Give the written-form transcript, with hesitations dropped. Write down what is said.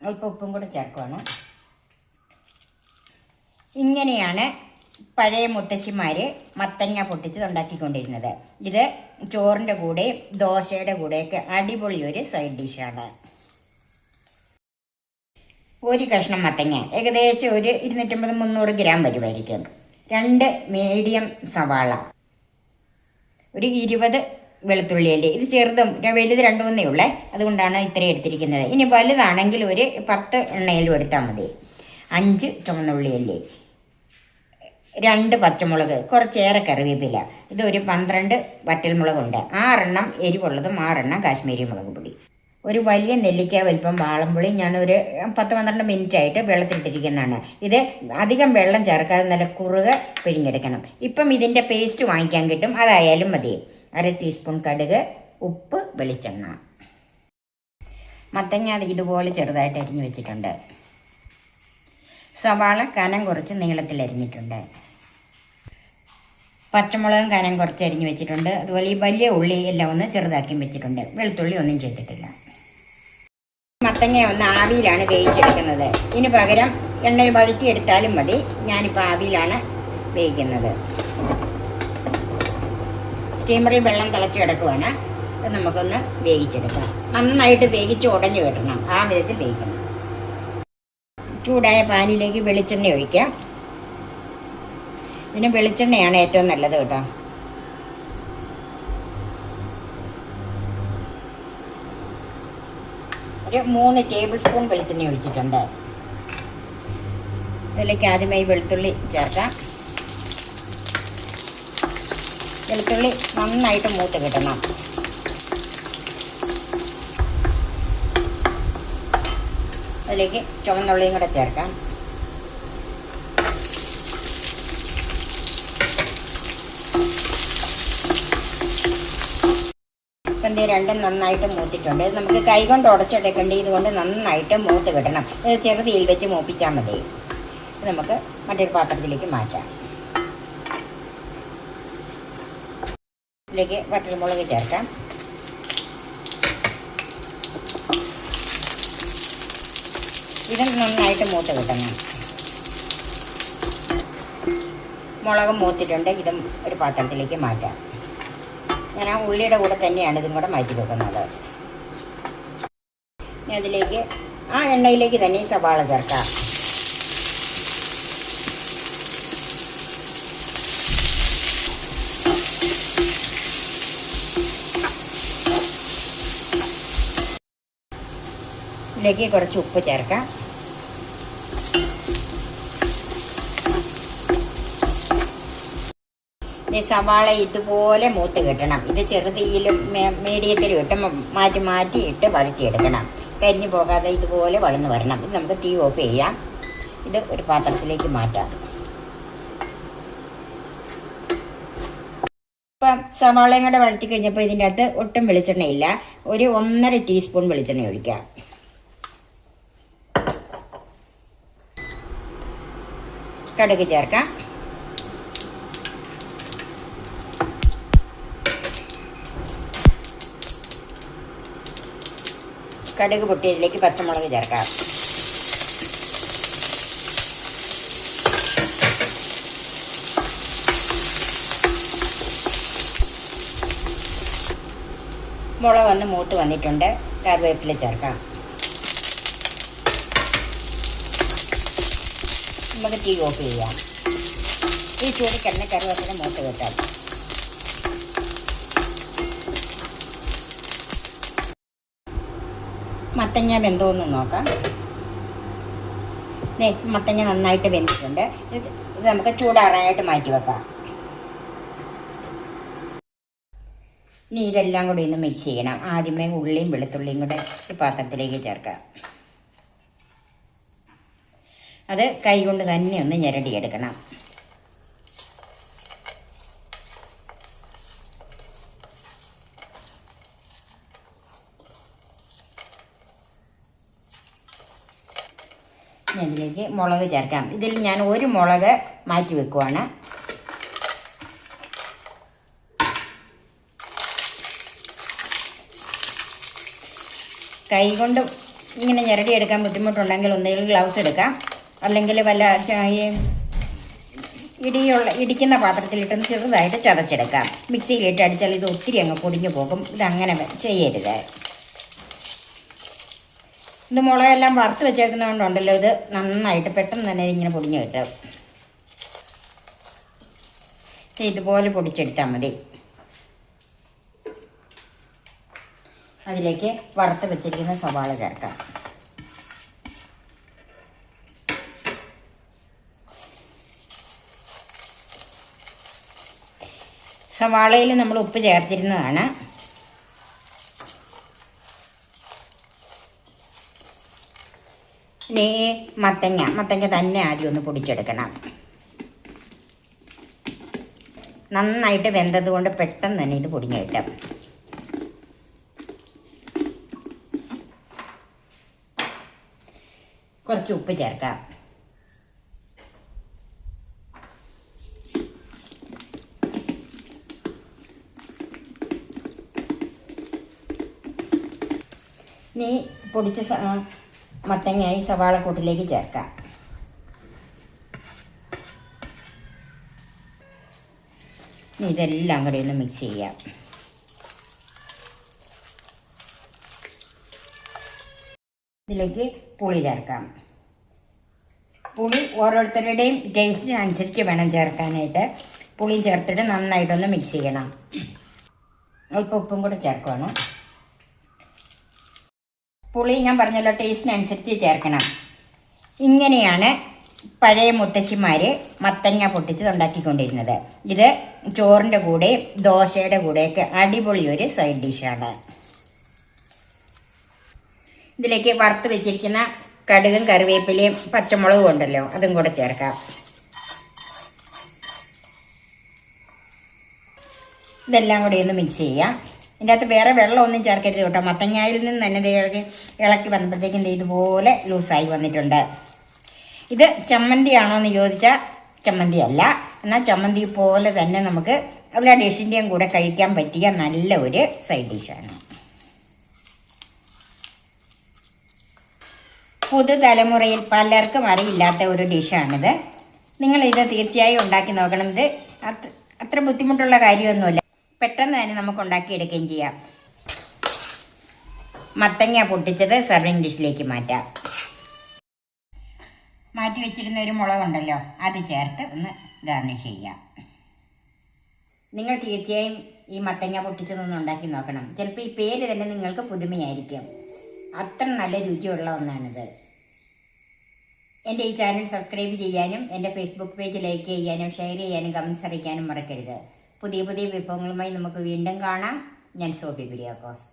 അല്പം ഉപ്പും കൂടെ ചേർക്കുവാണ്. ഇങ്ങനെയാണ് പഴയ മുത്തശ്ശിമാർ മത്തങ്ങ പൊട്ടിച്ചത് ഉണ്ടാക്കിക്കൊണ്ടിരുന്നത്. ഇത് ചോറിൻ്റെ കൂടെയും ദോശയുടെ കൂടെയൊക്കെ അടിപൊളി ഒരു സൈഡ് ഡിഷാണ്. ഒരു കഷ്ണം മത്തങ്ങ ഏകദേശം ഒരു 250-300 ഗ്രാം വരുമായിരിക്കും. 2 മീഡിയം സവാള, ഒരു 20 വെളുത്തുള്ളി അല്ലി. ഇത് ചെറുതും വലുത് 2-3 ഉള്ളേ, അതുകൊണ്ടാണ് ഇത്രയും എടുത്തിരിക്കുന്നത്. ഇനി വലുതാണെങ്കിൽ ഒരു 10 എണ്ണയിലും എടുത്താൽ മതി. 5 ചുവന്നുള്ളി അല്ലി, 2 പച്ചമുളക്, കുറച്ചേറെ കറിവേപ്പില, ഇത് ഒരു 12 വറ്റൽമുളകുണ്ട്, 6 എണ്ണം എരിവുള്ളതും 6 എണ്ണം കാശ്മീരി മുളക് പൊടി, ഒരു വലിയ നെല്ലിക്ക വലിപ്പം വാളംപുളി ഞാനൊരു 10-12 മിനിറ്റ് ആയിട്ട് വെള്ളത്തിലിട്ടിരിക്കുന്നതാണ്. ഇത് അധികം വെള്ളം ചേർക്കാതെ നല്ല കുറുകെ പിഴിഞ്ഞെടുക്കണം. ഇപ്പം ഇതിൻ്റെ പേസ്റ്റ് വാങ്ങിക്കാൻ കിട്ടും, അതായാലും മതി. 1/2 ടീസ്പൂൺ കടുക്, ഉപ്പ്, വെളിച്ചെണ്ണ. മത്തങ്ങ ഇതുപോലെ ചെറുതായിട്ട് അരിഞ്ഞു വെച്ചിട്ടുണ്ട്. സവാള കനം കുറച്ച് നീളത്തിൽ അരിഞ്ഞിട്ടുണ്ട്. പച്ചമുളകും കനം കുറച്ച് അരിഞ്ഞു വെച്ചിട്ടുണ്ട്. അതുപോലെ ഈ വലിയ ഉള്ളി എല്ലാം ഒന്ന് ചെറുതാക്കി വെച്ചിട്ടുണ്ട്. വെളുത്തുള്ളി ഒന്നും ചെയ്തിട്ടില്ല. മത്തങ്ങ ഒന്ന് ആവിയിലാണ് വേവിച്ചെടുക്കുന്നത്. ഇതിന് പകരം എണ്ണയിൽ വഴറ്റിയെടുത്താലും മതി. ഞാനിപ്പോൾ ആവിയിലാണ് വേവിക്കുന്നത്. സ്റ്റീമറിൽ വെള്ളം തിളച്ച് കിടക്കുവാണ്. അത് നമുക്കൊന്ന് വേവിച്ചെടുക്കാം. നന്നായിട്ട് വേവിച്ച് ഉടഞ്ഞു കിട്ടണം, ആ വിധത്തിൽ വേവിക്കണം. ചൂടായ പാനിലേക്ക് വെളിച്ചെണ്ണ ഒഴിക്കാം. പിന്നെ വെളിച്ചെണ്ണയാണ് ഏറ്റവും നല്ലത് കേട്ടോ. ഒരു 3 ടേബിൾ സ്പൂൺ വെളിച്ചെണ്ണ ഒഴിച്ചിട്ടുണ്ട്. ഇതിലേക്ക് ആദ്യമായി വെളുത്തുള്ളി ചേർക്കാം. വെളുത്തുള്ളി നന്നായിട്ട് മൂത്ത് കിട്ടണം. അതിലേക്ക് ചുവന്നുള്ളിയും കൂടെ ചേർക്കാം. ഇപ്പം രണ്ടും നന്നായിട്ട് മൂത്തിട്ടുണ്ട്. ഇത് നമുക്ക് കൈകൊണ്ട് ഉടച്ചെടുക്കേണ്ടി, ഇതുകൊണ്ട് നന്നായിട്ട് മൂത്ത് കിട്ടണം. ഇത് ചെറുതീയിൽ വെച്ച് മൂപ്പിച്ചാൽ മതി. ഇത് നമുക്ക് മറ്റൊരു പാത്രത്തിലേക്ക് മാറ്റാം. ഇതിലേക്ക് വറ്റൽമുളക് ചേർക്കാം. ഇത് നന്നായിട്ട് മൂത്ത് കിട്ടണം. മുളക് മൂത്തിട്ടുണ്ട്. ഇതും ഒരു പാത്രത്തിലേക്ക് മാറ്റാം. ഞാൻ ആ ഉള്ളിയുടെ കൂടെ തന്നെയാണ് ഇതും കൂടെ മാറ്റി വെക്കുന്നത്. ഇനി അതിലേക്ക് ആ എണ്ണയിലേക്ക് തന്നെ ഈ സവാള ചേർക്കാം. ഇതിലേക്ക് കുറച്ച് ഉപ്പ് ചേർക്കാം. സവാള ഇതുപോലെ മൂത്ത് കിട്ടണം. ഇത് ചെറുതീയിലും മീഡിയത്തിലും ഇട്ട് മാറ്റി ഇട്ട് വഴറ്റിയെടുക്കണം. കരിഞ്ഞു പോകാതെ ഇതുപോലെ വഴന്ന് വരണം. ഇത് നമുക്ക് തീ ഓഫ് ചെയ്യാം. ഇത് ഒരു പാത്രത്തിലേക്ക് മാറ്റാം. ഇപ്പം സവാളയും കൂടെ വഴറ്റി കഴിഞ്ഞപ്പോൾ ഇതിൻ്റെ അകത്ത് ഒട്ടും വെളിച്ചെണ്ണയില്ല. ഒരു 1.5 ടീസ്പൂൺ വെളിച്ചെണ്ണ ഒഴിക്കാം. കടുക് ചേർക്കാം. കടുക് പൊട്ടിയതിലേക്ക് പച്ചമുളക് ചേർക്കാം. മുളക് ഒന്ന് മൂത്ത് വന്നിട്ടുണ്ട്. കറിവേപ്പില ചേർക്കാം. നമുക്ക് തീ ഓഫ് ചെയ്യാം. ഈ ചൂടിക്കിടന്ന് കറിവേപ്പില മൂത്ത് കിട്ടാം. മത്തങ്ങ വെന്തോന്ന് നോക്കാം. മത്തങ്ങ നന്നായിട്ട് വെന്തിട്ടുണ്ട്. ഇത് നമുക്ക് ചൂടാറാനായിട്ട് മാറ്റി വെക്കാം. ഇനി ഇതെല്ലാം കൂടി ഒന്ന് മിക്സ് ചെയ്യണം. ആദ്യമേ ഉള്ളിയും വെളുത്തുള്ളിയും കൂടെ ഈ പാത്രത്തിലേക്ക് ചേർക്കാം. അത് കൈ കൊണ്ട് തന്നെ ഒന്ന് ഞെരടിയെടുക്കണം. ഇതിലേക്ക് മുളക് ചേർക്കാം. ഇതിൽ ഞാൻ ഒരു മുളക് മാറ്റി വെക്കുവാണ്. കൈ കൊണ്ട് ഇങ്ങനെ ഞെരടിയെടുക്കാൻ ബുദ്ധിമുട്ടുണ്ടെങ്കിൽ ഒന്നുകിൽ ഗ്ലൗസ് എടുക്കാം, അല്ലെങ്കിൽ വല്ല ഈ ഇടിക്കുന്ന പാത്രത്തിലിട്ടൊന്ന് ചെറുതായിട്ട് ചതച്ചെടുക്കാം. മിക്സിയിലിട്ട് അടിച്ചാൽ ഇത് ഒത്തിരി അങ്ങ് പൊടിഞ്ഞു പോകും. ഇതങ്ങനെ ചെയ്യരുത്. ഇത് മുളകെല്ലാം വറുത്ത് വെച്ചേക്കുന്നതുകൊണ്ടുണ്ടല്ലോ ഇത് നന്നായിട്ട് പെട്ടെന്ന് തന്നെ ഇങ്ങനെ പൊടിഞ്ഞ് കിട്ടും. ഇതുപോലെ പൊടിച്ചെടുത്താൽ മതി. അതിലേക്ക് വറുത്ത് വെച്ചിരിക്കുന്ന സവാള ചേർക്കാം. സവാളയിൽ നമ്മൾ ഉപ്പ് ചേർത്തിരുന്നതാണ്. ഇനി മത്തങ്ങ തന്നെ ആദ്യം ഒന്ന് പൊടിച്ചെടുക്കണം. നന്നായിട്ട് വെന്തത് കൊണ്ട് പെട്ടെന്ന് തന്നെ ഇത് പൊടിഞ്ഞ് കിട്ടും. കുറച്ച് ഉപ്പ് ചേർക്കാം. ഇനി പൊടിച്ച മത്തങ്ങയായി സവാളക്കൂട്ടിലേക്ക് ചേർക്കാം. ഇനി ഇതെല്ലാം കൂടി ഒന്ന് മിക്സ് ചെയ്യാം. ഇതിലേക്ക് പുളി ചേർക്കാം. പുളി ഓരോരുത്തരുടെയും ടേസ്റ്റിനനുസരിച്ച് വേണം ചേർക്കാനായിട്ട്. പുളിയും ചേർത്തിട്ട് നന്നായിട്ടൊന്ന് മിക്സ് ചെയ്യണം. അല്പം ഉപ്പും കൂടെ ചേർക്കണം. പുളി ഞാൻ പറഞ്ഞല്ലോ ടേസ്റ്റിനനുസരിച്ച് ചേർക്കണം. ഇങ്ങനെയാണ് പഴയ മുത്തശ്ശിമാർ മത്തങ്ങ പൊട്ടിച്ചത് ഉണ്ടാക്കിക്കൊണ്ടിരുന്നത്. ഇത് ചോറിൻ്റെ കൂടെ ദോശയുടെ കൂടെയൊക്കെ അടിപൊളി ഒരു സൈഡ് ഡിഷാണ്. ഇതിലേക്ക് വറുത്ത് വെച്ചിരിക്കുന്ന കടുകും കറിവേപ്പിലയും പച്ചമുളകും ഉണ്ടല്ലോ, അതും കൂടെ ചേർക്കാം. ഇതെല്ലാം കൂടി ഒന്ന് മിക്സ് ചെയ്യാം. ഇതിൻ്റെ അകത്ത് വേറെ വെള്ളമൊന്നും ചേർക്കരുത് കേട്ടോ. മത്തങ്ങയിൽ നിന്ന് തന്നെ ഇളക്കി വന്നപ്പോഴത്തേക്കും ഇതുപോലെ ലൂസായി വന്നിട്ടുണ്ട്. ഇത് ചമ്മന്തിയാണോ എന്ന് ചോദിച്ചാൽ ചമ്മന്തി അല്ല. എന്നാൽ ചമ്മന്തി പോലെ തന്നെ നമുക്ക് എല്ലാ ഡിഷിൻ്റെയും കൂടെ കഴിക്കാൻ പറ്റിയ നല്ല ഒരു സൈഡ് ഡിഷാണ്. പുതുതലമുറയിൽ പലർക്കും അറിയില്ലാത്ത ഒരു ഡിഷാണിത്. നിങ്ങളിത് തീർച്ചയായും ഉണ്ടാക്കി നോക്കണം. ഇത് അത്ര ബുദ്ധിമുട്ടുള്ള കാര്യമൊന്നുമില്ല. പെട്ടെന്ന് തന്നെ നമുക്ക് ഉണ്ടാക്കിയെടുക്കുകയും ചെയ്യാം. മത്തങ്ങ പൊട്ടിച്ചത് സർവിങ് ഡിഷിലേക്ക് മാറ്റാം. മാറ്റി വെച്ചിരുന്ന ഒരു മുളകുണ്ടല്ലോ, അത് ചേർത്ത് ഒന്ന് ഗാർണിഷ് ചെയ്യാം. നിങ്ങൾ തീർച്ചയായും ഈ മത്തങ്ങ പൊട്ടിച്ചതൊന്ന് ഉണ്ടാക്കി നോക്കണം. ചിലപ്പോൾ ഈ പേര് തന്നെ നിങ്ങൾക്ക് പുതുമയായിരിക്കും. അത്ര നല്ല രുചിയുള്ള ഒന്നാണിത്. എൻ്റെ ഈ ചാനൽ സബ്സ്ക്രൈബ് ചെയ്യാനും എൻ്റെ ഫേസ്ബുക്ക് പേജ് ലൈക്ക് ചെയ്യാനും ഷെയർ ചെയ്യാനും കമൻസ് അറിയിക്കാനും മറക്കരുത്. പുതിയ പുതിയ വിഭവങ്ങളുമായി നമുക്ക് വീണ്ടും കാണാം. ഞാൻ സോഫി കുര്യാക്കോസ്.